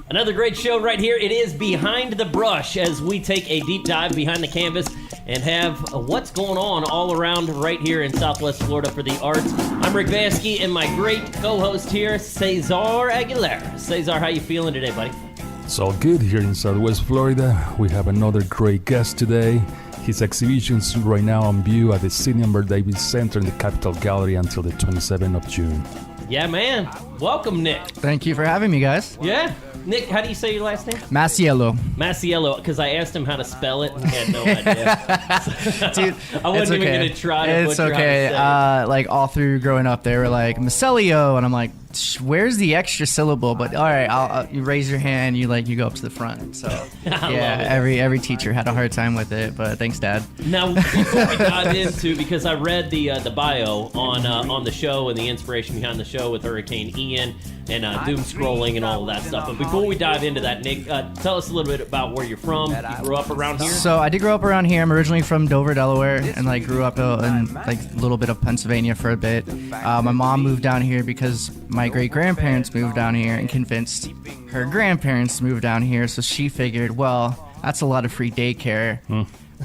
Another great show right here. It is Behind the Brush as we take a deep dive behind the canvas and have what's going on all around right here in Southwest Florida for the arts. I'm Rick Vansky and my great co-host here, Cesar Aguilera. Cesar, how you feeling today, buddy? It's all good here in Southwest Florida. We have another great guest today. His exhibition's right now on view at the Sidney Berne Art Center in the Capitol Gallery until the 27th of June. Yeah, man. Welcome, Nick. Thank you for having me, guys. Yeah. Nick, how do you say your last name? Masiello. Masiello, because I asked him how to spell it and he had no idea. Dude, I wasn't even going to try to butcher okay. how to say it. Like all through growing up, they were like Masiello, and I'm like, where's the extra syllable? But all right, you raise your hand, you go up to the front. So yeah, every teacher had a hard time with it, but thanks, Dad. Now before we dive into, because I read the bio on the show and the inspiration behind the show with Hurricane Ian and doom scrolling and all of that stuff. But before we dive into that, Nick, tell us a little bit about where you're from. You grew up around here? So I did grow up around here. I'm originally from Dover, Delaware, and grew up in like a little bit of Pennsylvania for a bit. My mom moved down here because my great-grandparents moved down here and convinced her grandparents to move down here. So she figured, well, that's a lot of free daycare.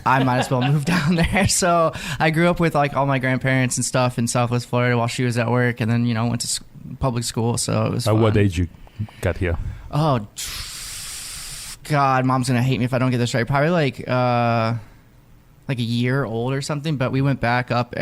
I might as well move down there. So I grew up with all my grandparents and stuff in Southwest Florida while she was at work, and then went to public school. So it was At fun. what age you got here? Oh, God, Mom's gonna hate me if I don't get this right. Probably like a year old or something. But we went back up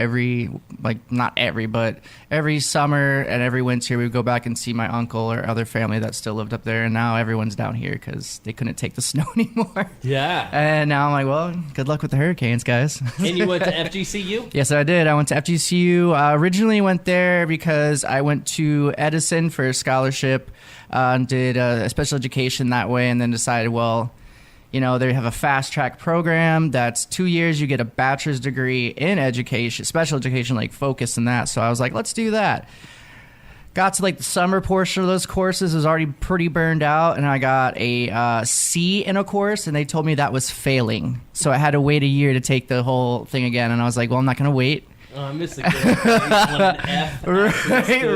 not every, but every summer and every winter we would go back and see my uncle or other family that still lived up there. And now everyone's down here because they couldn't take the snow anymore. Yeah. And now I'm like, well, good luck with the hurricanes, guys. And you went to FGCU? Yes, I did. I went to FGCU. Originally went there because I went to Edison for a scholarship and did a special education that way, and then decided, well, they have a fast track program that's 2 years. You get a bachelor's degree in education, special education, focus in that. So I was like, let's do that. Got to the summer portion of those courses, was already pretty burned out, and I got a C in a course, and they told me that was failing. So I had to wait a year to take the whole thing again, and I was like, well, I'm not going to wait. Oh, I missed the good.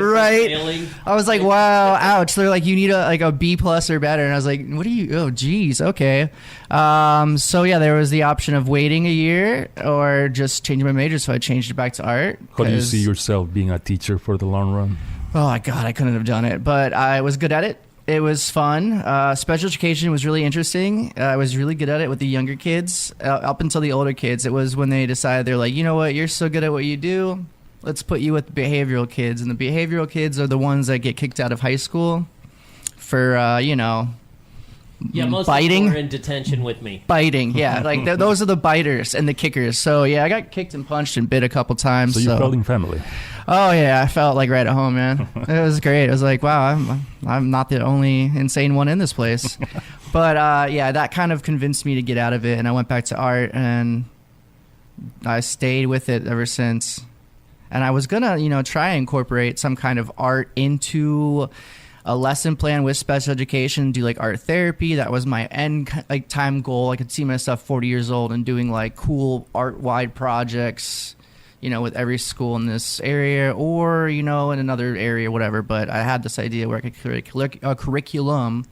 Right. I was like, wow, ouch. They're like, you need a B plus or better. And I was like, what do you, oh, geez, okay. So yeah, there was the option of waiting a year or just changing my major. So I changed it back to art. How do you see yourself being a teacher for the long run? Oh my God, I couldn't have done it, but I was good at it. It was fun. Special education was really interesting. I was really good at it with the younger kids. Up until the older kids, it was when they decided, they're like, you know what, you're so good at what you do, let's put you with behavioral kids. And the behavioral kids are the ones that get kicked out of high school for, yeah, most biting. people are in detention with me. Biting, yeah. Those are the biters and the kickers. So, yeah, I got kicked and punched and bit a couple times. So you felt in family. Oh, yeah, I felt right at home, man. It was great. It was like, wow, I'm not the only insane one in this place. But, yeah, that kind of convinced me to get out of it, and I went back to art, and I stayed with it ever since. And I was going to, try and incorporate some kind of art into a lesson plan with special education, do art therapy. That was my end time goal. I could see myself 40 years old and doing cool art-wide projects, with every school in this area or, in another area, whatever. But I had this idea where I could create a curriculum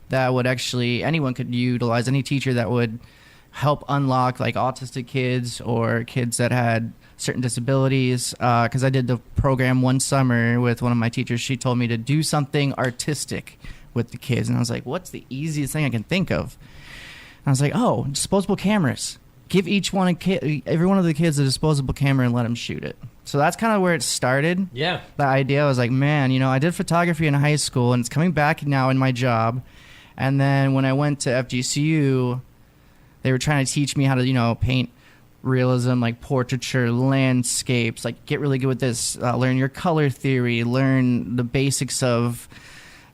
that would actually, anyone could utilize, any teacher that would help unlock autistic kids or kids that had certain disabilities. Because I did the program one summer with one of my teachers. She told me to do something artistic with the kids. And I was like, what's the easiest thing I can think of? And I was like, oh, disposable cameras. Give every one of the kids a disposable camera and let them shoot it. So that's kind of where it started. Yeah. The idea was like, man, I did photography in high school, and it's coming back now in my job. And then when I went to FGCU, they were trying to teach me how to, paint realism, portraiture, landscapes, get really good with this, learn your color theory, learn the basics of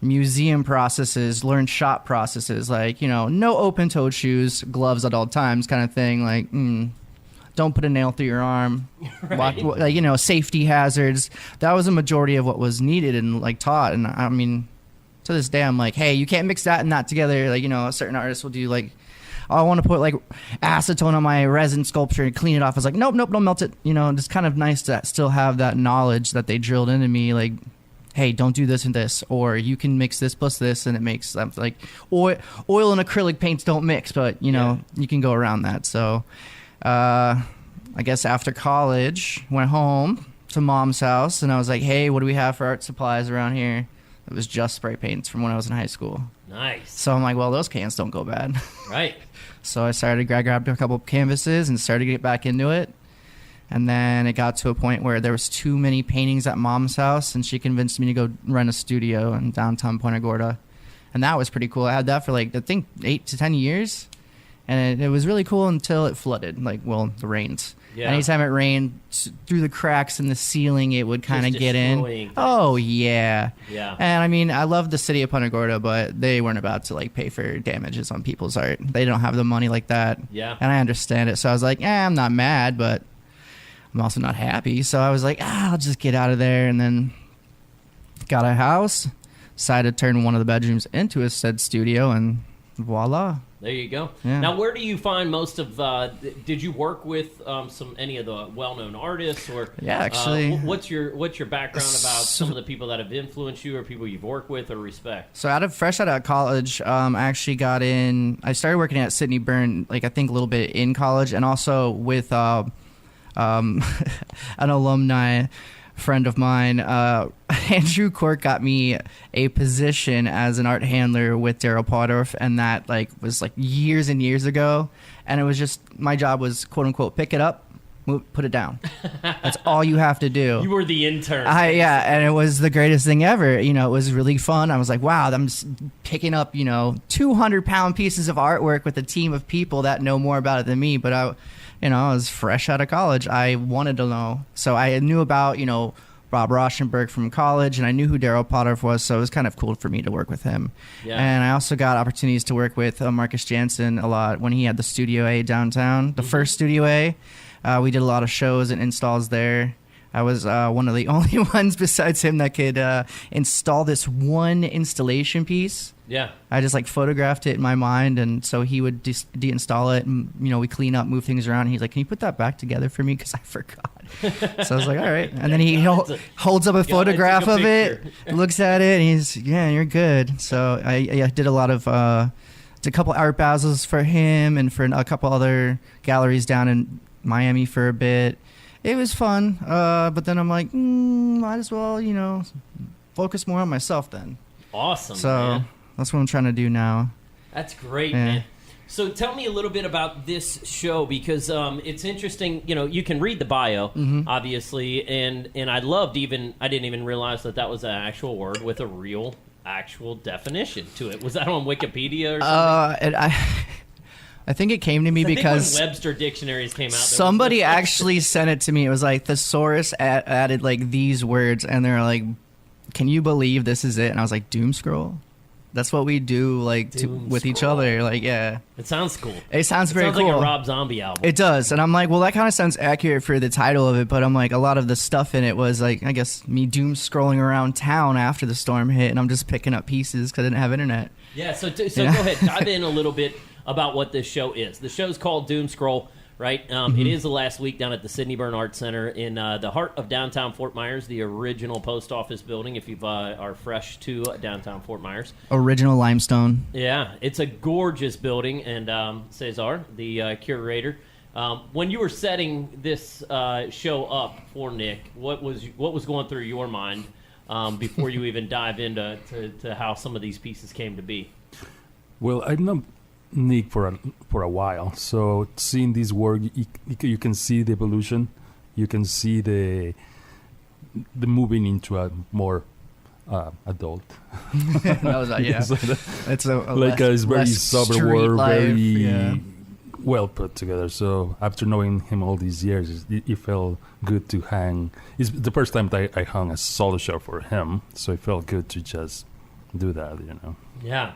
museum processes, learn shop processes, no open-toed shoes, gloves at all times kind of thing, don't put a nail through your arm, right. Safety hazards. That was a majority of what was needed and taught. And I mean, to this day, I'm like, hey, you can't mix that and that together. A certain artist will do I want to put acetone on my resin sculpture and clean it off. I was like, nope, don't melt it. It's kind of nice to still have that knowledge that they drilled into me, hey, don't do this and this, or you can mix this plus this and it makes something like oil and acrylic paints don't mix, but you can go around that. So I guess after college, went home to mom's house and I was like, hey, what do we have for art supplies around here? It was just spray paints from when I was in high school. Nice. So I'm like, well, those cans don't go bad. Right. So I started, grabbed a couple of canvases and started to get back into it. And then it got to a point where there was too many paintings at mom's house, and she convinced me to go rent a studio in downtown Punta Gorda. And that was pretty cool. I had that for I think 8 to 10 years. And it was really cool until it flooded, the rains. Yeah. Anytime it rained, through the cracks in the ceiling, it would kind of get in. Things. Oh, yeah. Yeah. And I mean, I love the city of Punta Gorda, but they weren't about to pay for damages on people's art. They don't have the money like that. Yeah. And I understand it. So I was like, I'm not mad, but I'm also not happy. So I was like, I'll just get out of there. And then got a house, decided to turn one of the bedrooms into a said studio, and voila. There you go. Yeah. Now, where do you find most of? Did you work with any of the well-known artists, or yeah, actually, what's your background about some of the people that have influenced you, or people you've worked with or respect? So fresh out of college, I actually got in. I started working at Sidney Berne, I think a little bit in college, and also with an alumni friend of mine, Andrew Cork, got me a position as an art handler with Daryl Potterf, and that was years and years ago, and it was just, my job was quote unquote pick it up, put it down. That's all you have to do. You were the intern. Yeah, and it was the greatest thing ever. It was really fun. I was like, wow, I'm picking up 200-pound pieces of artwork with a team of people that know more about it than me, but I was fresh out of college. I wanted to know. So I knew about, Bob Rauschenberg from college, and I knew who Daryl Potter was, so it was kind of cool for me to work with him. Yeah. And I also got opportunities to work with Marcus Jansen a lot when he had the Studio A downtown, the first Studio A. We did a lot of shows and installs there. I was one of the only ones besides him that could install this one installation piece. Yeah. I just photographed it in my mind, and so he would deinstall it, and we clean up, move things around. And he's like, "Can you put that back together for me? Because I forgot." So I was like, "All right." And then he holds up a photograph of it, looks at it, and he's, "Yeah, you're good." So I did a lot of did a couple art basels for him and for a couple other galleries down in Miami for a bit. It was fun, but then I'm like, might as well, focus more on myself then. Awesome, so man. That's what I'm trying to do now. That's great, man. So tell me a little bit about this show, because it's interesting. You can read the bio, obviously, and I didn't even realize that was an actual word with a real, actual definition to it. Was that on Wikipedia or something? I think it came to me because when Webster dictionaries came out, somebody actually sent it to me. It was like thesaurus added these words, and they're like, "Can you believe this is it?" And I was like, "Doom scroll." That's what we do with each other. Yeah. It sounds cool. It sounds very cool. It sounds like a Rob Zombie album. It does. And I'm like, well, that kind of sounds accurate for the title of it, but I'm like, a lot of the stuff in it was I guess me doom scrolling around town after the storm hit, and I'm just picking up pieces because I didn't have internet. Yeah, so go ahead, dive in a little bit about what this show is. The show's called Doom Scroll, right? It is the last week down at the Sidney Berne Art Center in the heart of downtown Fort Myers, the original post office building, if you are fresh to downtown Fort Myers. Original limestone. Yeah, it's a gorgeous building, and Cesar, the curator, when you were setting this show up for Nick, what was going through your mind before you even dive into to how some of these pieces came to be? Well, I've known Nick for a while, so seeing this work, you can see the evolution, you can see the moving into a more adult. It's it's very sober work, very Yeah. well put together. So after knowing him all these years, it felt good to hang. It's the first time that I hung a solo show for him, so it felt good to just do that, you know. Yeah.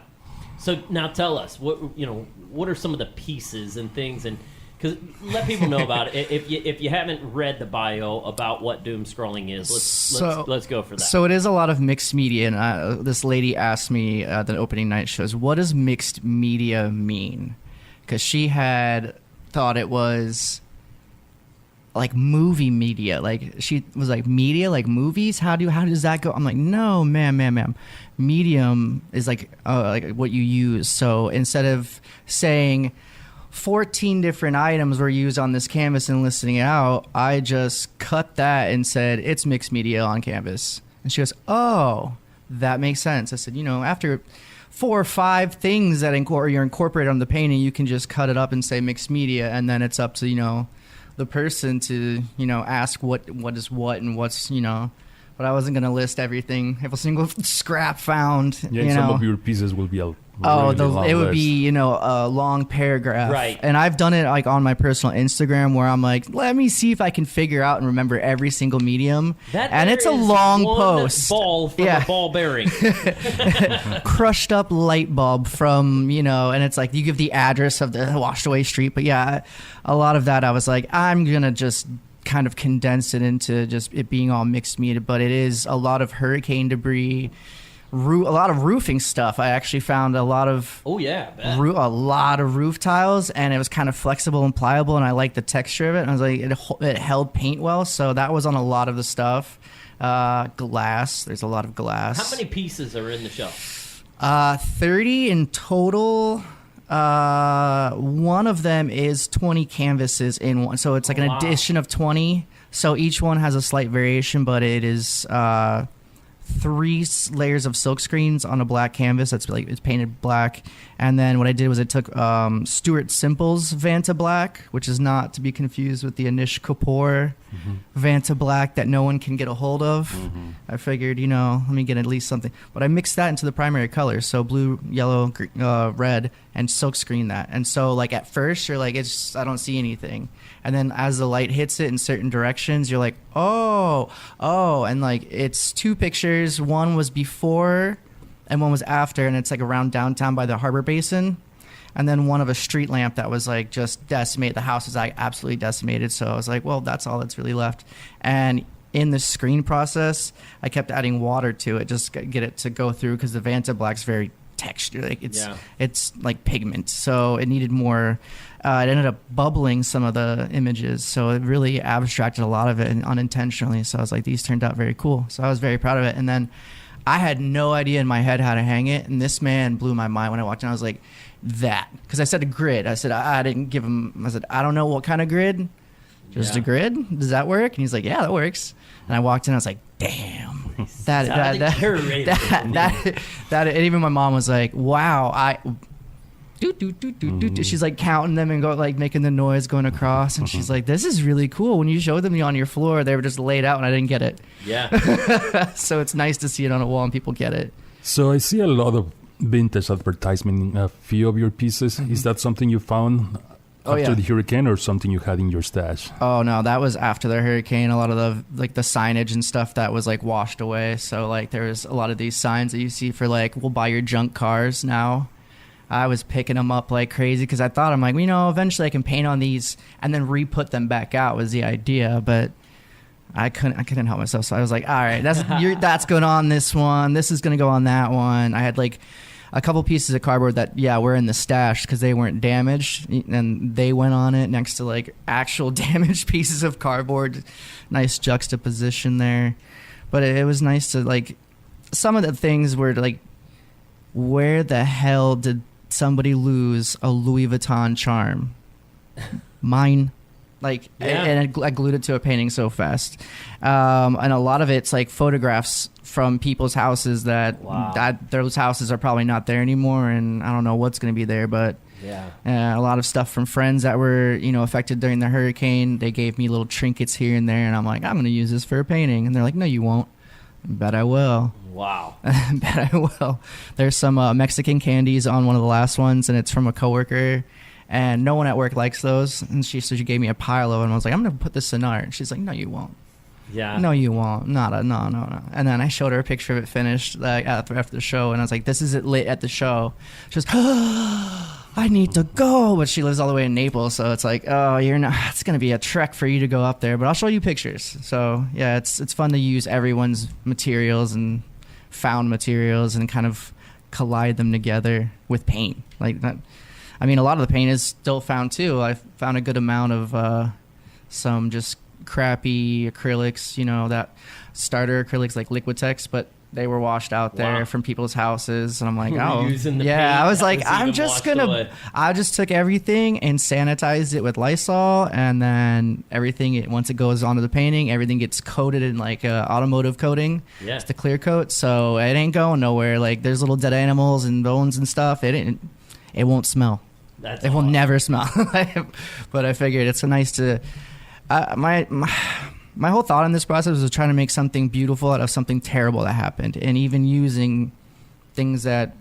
So now tell us, what are some of the pieces and things, and because let people know about it. If you haven't read the bio about what doom scrolling is, let's go for that. So it is a lot of mixed media, and this lady asked me at the opening night shows, what does mixed media mean? Because she had thought it was like movie media. Like she was like, media, like movies. How does that go? I'm like, no, ma'am. Medium is like what you use. So instead of saying 14 different items were used on this canvas and listing it out, I just cut that and said it's mixed media on canvas. And she goes, oh, that makes sense. I said, after 4 or 5 things that you're incorporated on the painting, you can just cut it up and say mixed media, and then it's up to the person to ask what is what and what's But I wasn't gonna list everything, every single scrap found. Yeah, some of your pieces will be it would be a long paragraph, right? And I've done it like on my personal Instagram where I'm like, let me see if I can figure out and remember every single medium. And it's a long post. Ball from a ball bearing, crushed up light bulb from and it's like you give the address of the washed away street. But yeah, a lot of that I was like, I'm gonna just kind of condense it into just it being all mixed media. But it is a lot of hurricane debris. A lot of roofing stuff. I actually found a lot of a lot of roof tiles, and it was kind of flexible and pliable, and I liked the texture of it. And I was like, it held paint well, so that was on a lot of the stuff. Glass. There's a lot of glass. How many pieces are in the show? 30 in total. One of them is 20 canvases in one, so it's like an addition of 20. So each one has a slight variation, but it is 3 layers of silk screens on a black canvas that's like it's painted black. And then what I did was I took Stuart Simple's Vanta Black, which is not to be confused with the Anish Kapoor Vanta Black that no one can get a hold of. I figured, let me get at least something. But I mixed that into the primary colors, so blue, yellow, red, and silk screen that. And so like at first you're like, I don't see anything. And then as the light hits it in certain directions, you're like, oh, and like it's 2 pictures. One was before and one was after, and it's like around downtown by the harbor basin. And then one of a street lamp that was like just decimated. The house is like absolutely decimated. So I was like, well, that's all that's really left. And in the screen process, I kept adding water to it, just get it to go through, because the Vanta Black's very texture, like it's like pigment, so it needed more. It ended up bubbling some of the images, so it really abstracted a lot of it unintentionally. So I was like, these turned out very cool, so I was very proud of it. And then I had no idea in my head how to hang it, and this man blew my mind when I walked in. I was like, because I said a grid. I said I didn't give him. I said, I don't know what kind of grid. Just a grid? Does that work? And he's like, yeah, that works. And I walked in, I was like, damn. That and even my mom was like, wow, she's like counting them and making the noise going across, and she's like, this is really cool. When you showed them on your floor, they were just laid out and I didn't get it. Yeah. So it's nice to see it on a wall and people get it. So I see a lot of vintage advertisement in a few of your pieces. Is that something you found after the hurricane, or something you had in your stash? Oh no, that was after the hurricane. A lot of the signage and stuff that was like washed away. So like there was a lot of these signs that you see for like, we'll buy your junk cars now. I was picking them up like crazy because I thought, I'm like, eventually I can paint on these and then re-put them back out was the idea, but I couldn't help myself. So I was like, all right, that's going on this one. This is going to go on that one. I had like a couple pieces of cardboard that were in the stash because they weren't damaged, and they went on it next to like actual damaged pieces of cardboard. Nice juxtaposition there. But it was nice to like, some of the things were like, where the hell did somebody lose a Louis Vuitton charm? Mine. Like, and I glued it to a painting so fast. And a lot of it's like photographs from people's houses that those houses are probably not there anymore, and I don't know what's going to be there, but a lot of stuff from friends that were, affected during the hurricane. They gave me little trinkets here and there, and I'm like, I'm going to use this for a painting. And they're like, no, you won't. Bet I will. Wow. Bet I will. There's some Mexican candies on one of the last ones, and it's from a coworker. And no one at work likes those. And she gave me a pile of them. I was like, I'm going to put this in art. And she's like, no, you won't. Yeah. No, you won't. No. And then I showed her a picture of it finished after the show. And I was like, this is it lit at the show. She goes, I need to go. But she lives all the way in Naples. So it's like, it's going to be a trek for you to go up there. But I'll show you pictures. So yeah, it's fun to use everyone's materials and found materials and kind of collide them together with paint. Like that. I mean, a lot of the paint is still found too. I found a good amount of some just crappy acrylics, you know, that starter acrylics like Liquitex, but they were washed out there from people's houses, and I'm like, oh, yeah. I was like, I just took everything and sanitized it with Lysol, and then everything, once it goes onto the painting, everything gets coated in like automotive coating. Yeah, it's the clear coat, so it ain't going nowhere. Like there's little dead animals and bones and stuff. It won't smell. It will never smell. But I figured it's nice to my whole thought in this process was trying to make something beautiful out of something terrible that happened, and even using things that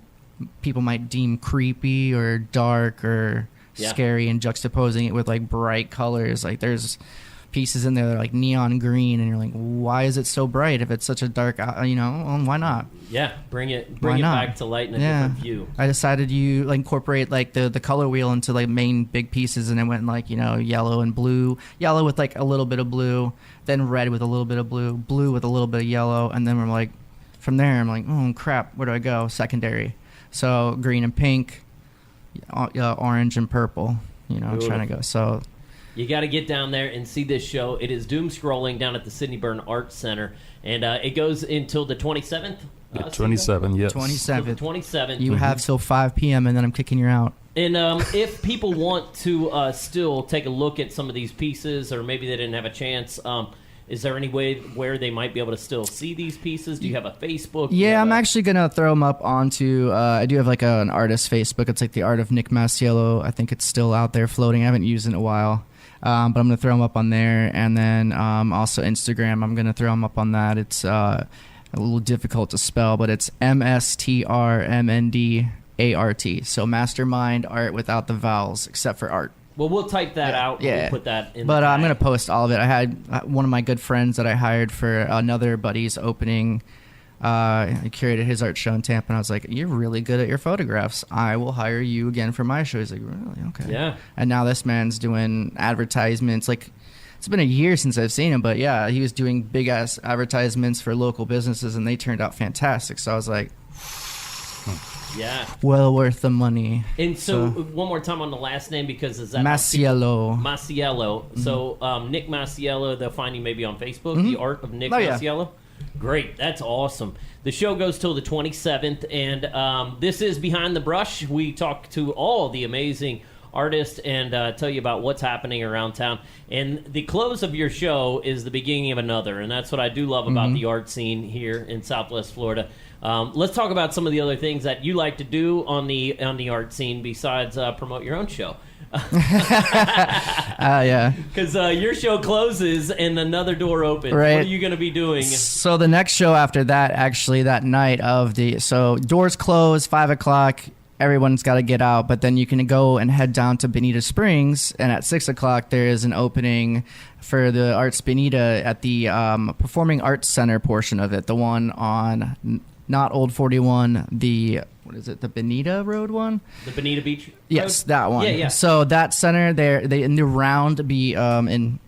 people might deem creepy or dark or scary, and juxtaposing it with like bright colors. Like there's pieces in there that are like neon green, and you're like, why is it so bright if it's such a dark, well, why not? Yeah, bring it back to light in a different view. I decided you incorporate like the color wheel into like main big pieces, and it went like, yellow and blue, yellow with like a little bit of blue, then red with a little bit of blue, blue with a little bit of yellow, and then we're like, from there I'm like, oh crap, where do I go? Secondary. So green and pink, orange and purple, trying to go. So you got to get down there and see this show. It is doom scrolling down at the Sidney Berne Art Center, and it goes until the 27th. 27th, yes. 27th. You have till 5 p.m. and then I'm kicking you out. And if people want to still take a look at some of these pieces, or maybe they didn't have a chance, is there any way where they might be able to still see these pieces? Do you have a Facebook? Yeah, I'm actually going to throw them up onto, I do have like an artist Facebook. It's like the Art of Nick Masiello. I think it's still out there floating. I haven't used it in a while. But I'm going to throw them up on there. And then also Instagram, I'm going to throw them up on that. It's a little difficult to spell, but it's MSTRMNDART. So Mastermind Art without the vowels, except for art. Well, we'll type that out. Yeah. We'll put that in. But I'm going to post all of it. I had one of my good friends that I hired for another buddy's opening. I curated his art show in Tampa, and I was like, you're really good at your photographs. I will hire you again for my show. He's like, really? Okay. Yeah. And now this man's doing advertisements. Like, it's been a year since I've seen him, but yeah, he was doing big-ass advertisements for local businesses, and they turned out fantastic. So I was like, yeah, well worth the money. And so one more time on the last name, because is that Masiello. Masiello. Mm-hmm. So Nick Masiello, they'll find you maybe on Facebook, The Art of Nick Masiello. Great, that's awesome. The show goes till the 27th, and this is Behind the Brush. We talk to all the amazing artists and tell you about what's happening around town. And the close of your show is the beginning of another, and that's what I do love about the art scene here in Southwest Florida. Let's talk about some of the other things that you like to do on the art scene besides promote your own show. Yeah. Because your show closes and another door opens. Right. What are you going to be doing? So the next show after that, actually, that night so doors close 5 o'clock. Everyone's got to get out, but then you can go and head down to Bonita Springs, and at 6 o'clock there is an opening for the Arts Bonita at the Performing Arts Center portion of it, the one on not Old 41, the Bonita Road one? The Bonita Beach Road? Yes, that one. Yeah. So that center, they in the round in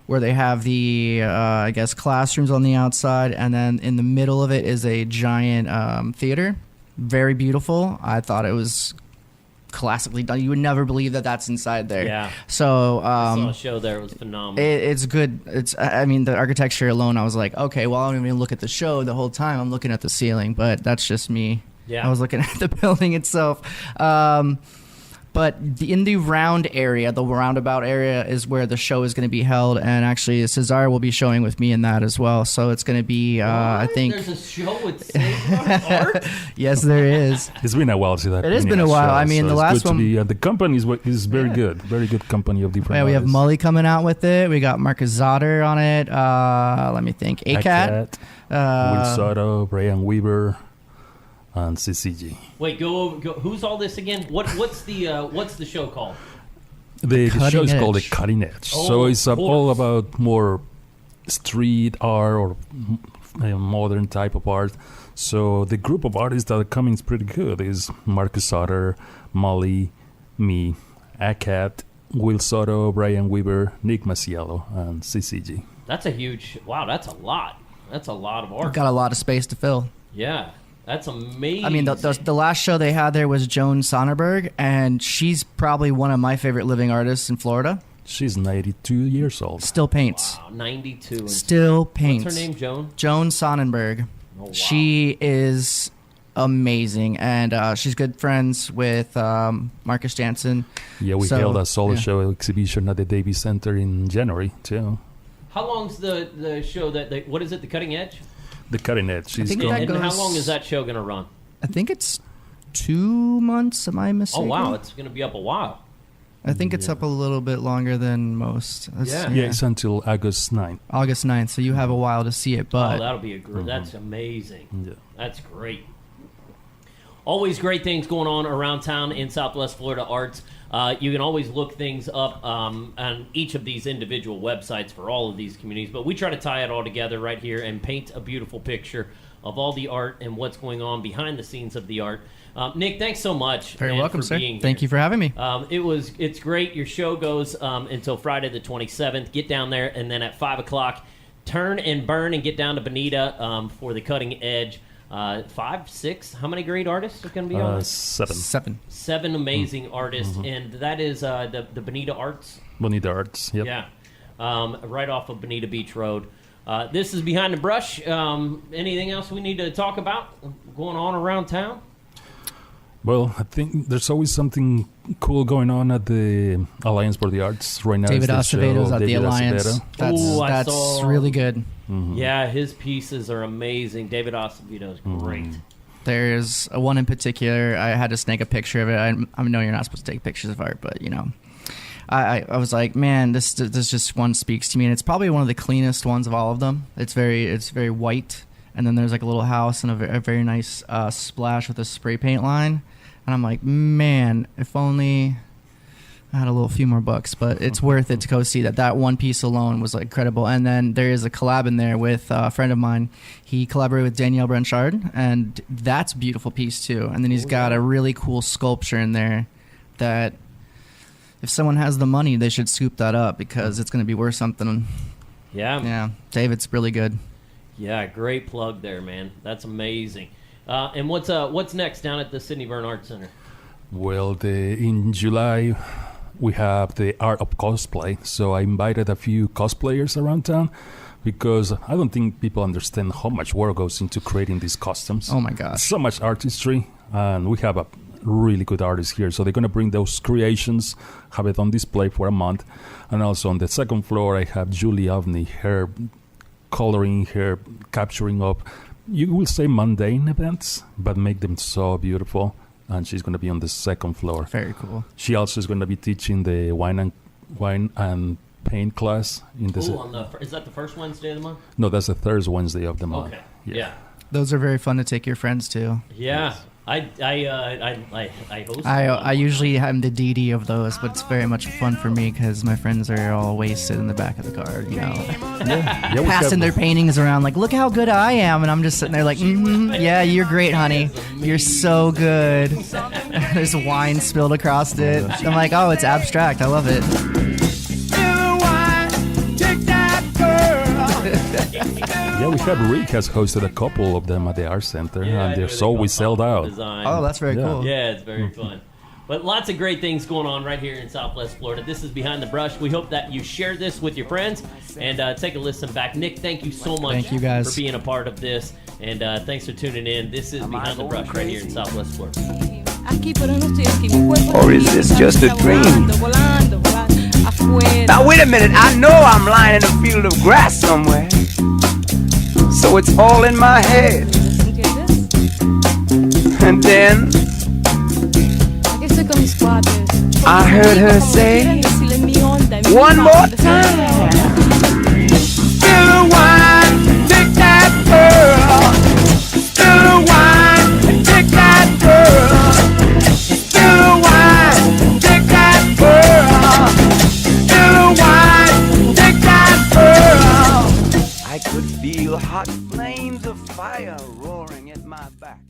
where they have the, I guess, classrooms on the outside, and then in the middle of it is a giant theater. Very beautiful. I thought it was classically done. You would never believe that that's inside there. Yeah. So I saw a show there. It was phenomenal. It's good. The architecture alone, I was like, okay, well, I don't even look at the show the whole time. I'm looking at the ceiling, but that's just me. Yeah. I was looking at the building itself. But in the round area, the roundabout area, is where the show is going to be held. And actually, Cesar will be showing with me in that as well. So it's going to be, I think... There's a show with Cesar art? Yes, there is. It's been a while since I've It has been a while. Show, I mean, the last one... the company is very good. Very good company of different we have artists. Mully coming out with it. We got Marcus Zotter on it. Let me think. ACAT. Will Soto, Brian Weaver, and CCG. Wait, go. Who's all this again? What's the show called? The show is called The Cutting Edge. Oh, so it's all about more street art or modern type of art. So the group of artists that are coming is pretty good. Is Marcus Sutter, Molly, me, ACAT, Will Soto, Brian Weaver, Nick Masiello, and CCG. That's a huge... Wow, that's a lot. That's a lot of art. We've got a lot of space to fill. Yeah. That's amazing. I mean, the last show they had there was Joan Sonnerberg, and she's probably one of my favorite living artists in Florida. She's 92 years old. Still paints. Wow, 92. And Still paints. what's her name, Joan? Joan Sonnenberg. Oh, wow. She is amazing, and she's good friends with Marcus Jansen. Yeah, we held a solo show exhibition at the Davies Center in January, too. How long's the show what is it, The Cutting Edge? The Cutting Edge. I think And how long is that show going to run? I think it's 2 months. Am I mistaken? Oh, wow. It's going to be up a while. I think it's up a little bit longer than most. Yeah. Yeah, it's until August 9th. August 9th, so you have a while to see it. But that'll be that's amazing. Yeah. That's great. Always great things going on around town in Southwest Florida Arts. You can always look things up on each of these individual websites for all of these communities, but we try to tie it all together right here and paint a beautiful picture of all the art and what's going on behind the scenes of the art. Nick, thanks so much. Very welcome, for sir. being here. Thank you for having me. It's great. Your show goes until Friday the 27th. Get down there, and then at 5 o'clock, turn and burn and get down to Bonita for the Cutting Edge. 5, 6, how many great artists are going to be on? 7. 7 amazing artists, and that is the Bonita Arts. Bonita Arts, yep. Yeah, right off of Bonita Beach Road. This is Behind the Brush. Anything else we need to talk about going on around town? Well, I think there's always something cool going on at the Alliance for the Arts right now. David is the Acevedo's show, at the David Alliance. Acevedo. That's really good. Yeah, his pieces are amazing. David Acevedo is great. There's one in particular. I had to snag a picture of it. I know you're not supposed to take pictures of art, but I was like, man, this just one speaks to me, and it's probably one of the cleanest ones of all of them. It's very white, and then there's like a little house and a very nice splash with a spray paint line, and I'm like, man, if only I had a few more bucks, but it's worth it to go see that. That one piece alone was like incredible. And then there is a collab in there with a friend of mine. He collaborated with Danielle Blanchard, and that's a beautiful piece too. And then he's got a really cool sculpture in there that if someone has the money, they should scoop that up because it's going to be worth something. Yeah, David's really good. Yeah, great plug there, man. That's amazing. And what's next down at the Sidney Berne Art Center? Well, in July, we have the Art of Cosplay. So I invited a few cosplayers around town because I don't think people understand how much work goes into creating these costumes. Oh, my gosh. So much artistry, and we have a really good artists here. So they're going to bring those creations, have it on display for a month. And also on the second floor, I have Julie Avni, her coloring, her capturing up, you will say mundane events, but make them so beautiful. And she's going to be on the second floor. Very cool. She also is going to be teaching the wine and paint class. Is that the first Wednesday of the month? No, that's the third Wednesday of the month. Okay. Yeah. Those are very fun to take your friends to. Yeah. Yes. I host. I usually am the DD of those, but it's very much fun for me because my friends are all wasted in the back of the car, passing their paintings around like, look how good I am, and I'm just sitting there like, yeah, you're great, honey, you're so good. There's wine spilled across it. I'm like, oh, it's abstract. I love it. Yeah, we have Rick has hosted a couple of them at the art center, and they're always sold out. Oh, that's very cool. Yeah, it's very fun. But lots of great things going on right here in Southwest Florida. This is Behind the Brush. We hope that you share this with your friends and take a listen back. Nick, thank you so much Thank you guys. for being a part of this, and thanks for tuning in. This is Behind the Brush right here in Southwest Florida. Or is this just a dream? Now wait a minute, I know I'm lying in a field of grass somewhere. So it's all in my head. And then I heard her say one more time, spill the wine, take that pearl. Spill the wine, take that pearl. Spill the wine, take that pearl. Spill the wine, take that pearl. I could feel hot flames of fire roaring at my back.